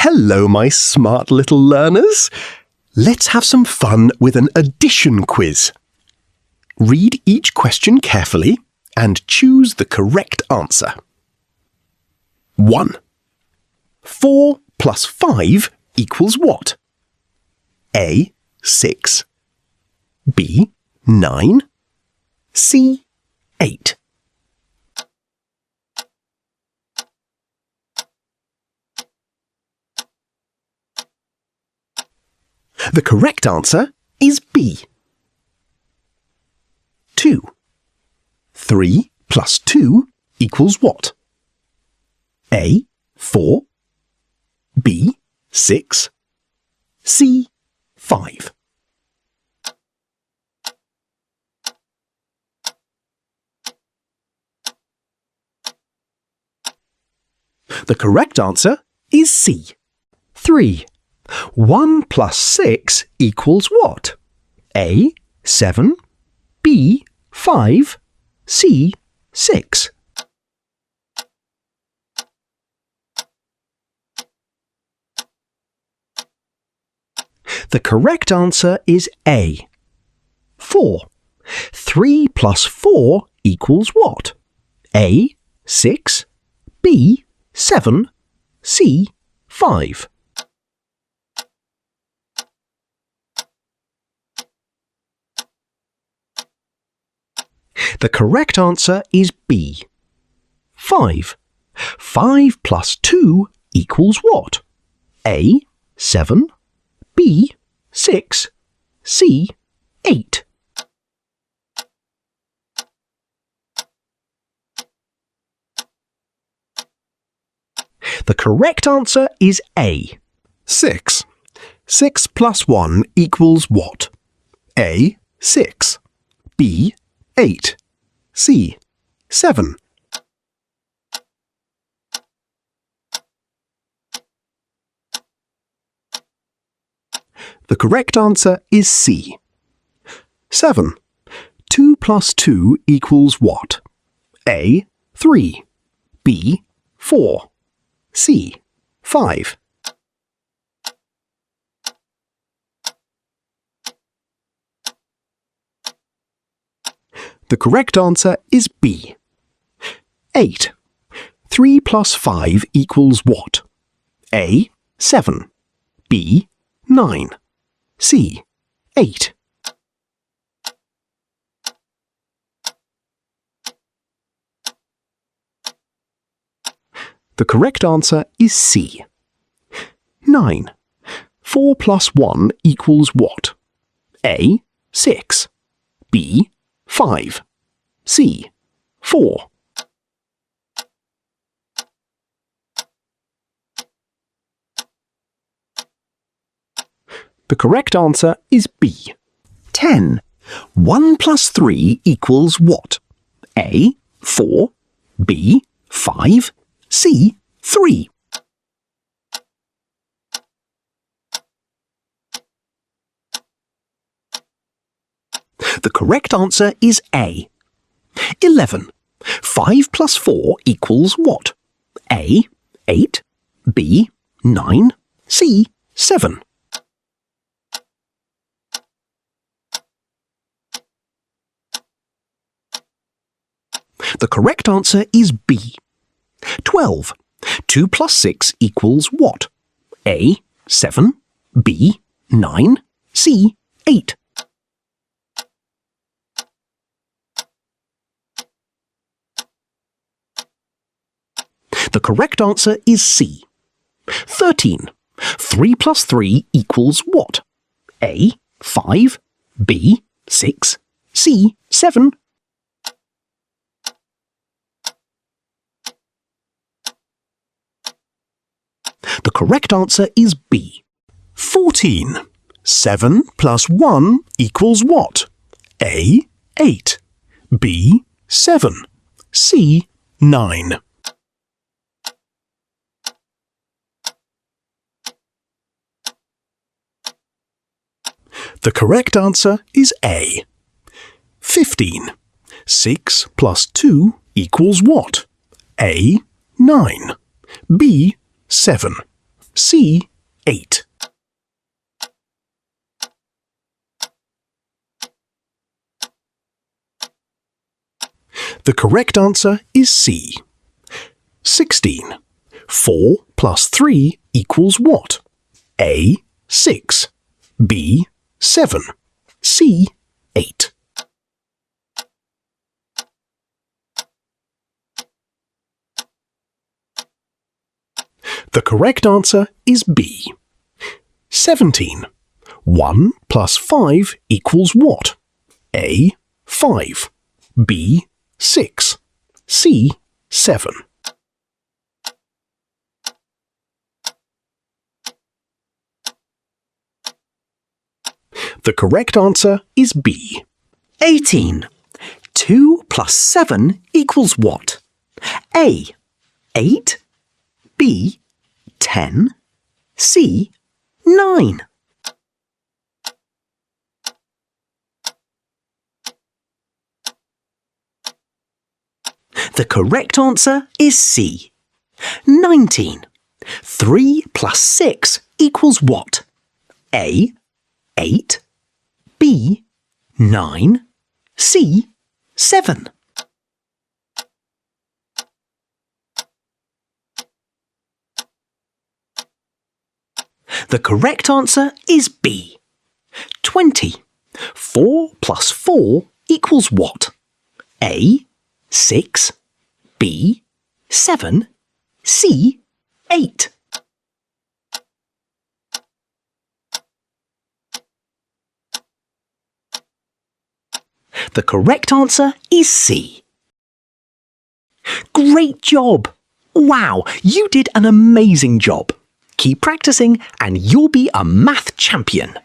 Hello, my smart little learners. Let's have some fun with an addition quiz. Read each question carefully and choose the correct answer. 1. 4 plus 5 equals what? A. 6. B. 9. C. 8. The correct answer is B. 2. 3 plus 2 equals what? A. 4. B. 6. C. 5. The correct answer is C. 3. 1 plus 6 equals what? A. 7. B. 5. C. 6. The correct answer is A. 4. 3 plus 4 equals what? A. 6. B. 7. C. 5. The correct answer is B. 5. 5 plus 2 equals what? A. 7. B. 6. C. 8. The correct answer is A. 6. 6 plus 1 equals what? A. 6. B. 8. C. 7. The correct answer is C. 7. 2 plus 2 equals what? A. 3. B. 4. C. 5. The correct answer is B. 8. 3 plus 5 equals what? A. 7. B. 9. C. 8. The correct answer is C. 9. 4 plus 1 equals what? A. 6. B. 5. C. 4. The correct answer is B. 10. 1 plus 3 equals what? A. 4. B. 5. C. 3. The correct answer is A. 11. 5 plus 4 equals what? A. 8. B. 9. C. 7. The correct answer is B. 12. 2 plus 6 equals what? A. 7. B. 9. C. 8. The correct answer is C. 13. 3 plus 3 equals what? A. 5. B. 6. C. 7. The correct answer is B. 14. 7 plus 1 equals what? A. 8. B. 7. C. 9. The correct answer is A. 15. 6 plus 2 equals what? A. 9. B. 7. C. 8. The correct answer is C. 16. 4 plus 3 equals what? A. 6. B. 7. C. 8. The correct answer is B. 17. 1 plus 5 equals what? A. 5. B. 6. C. 7. The correct answer is B. 18. 2 plus 7 equals what? A. 8. B. 10. C. 9. The correct answer is C. 19. 3 plus 6 equals what? A. 8. B. 9. C. 7. The correct answer is B. 20. 4 plus 4 equals what? A. 6. B. 7. C. 8. The correct answer is C. Great job! Wow, you did an amazing job. Keep practicing and you'll be a math champion.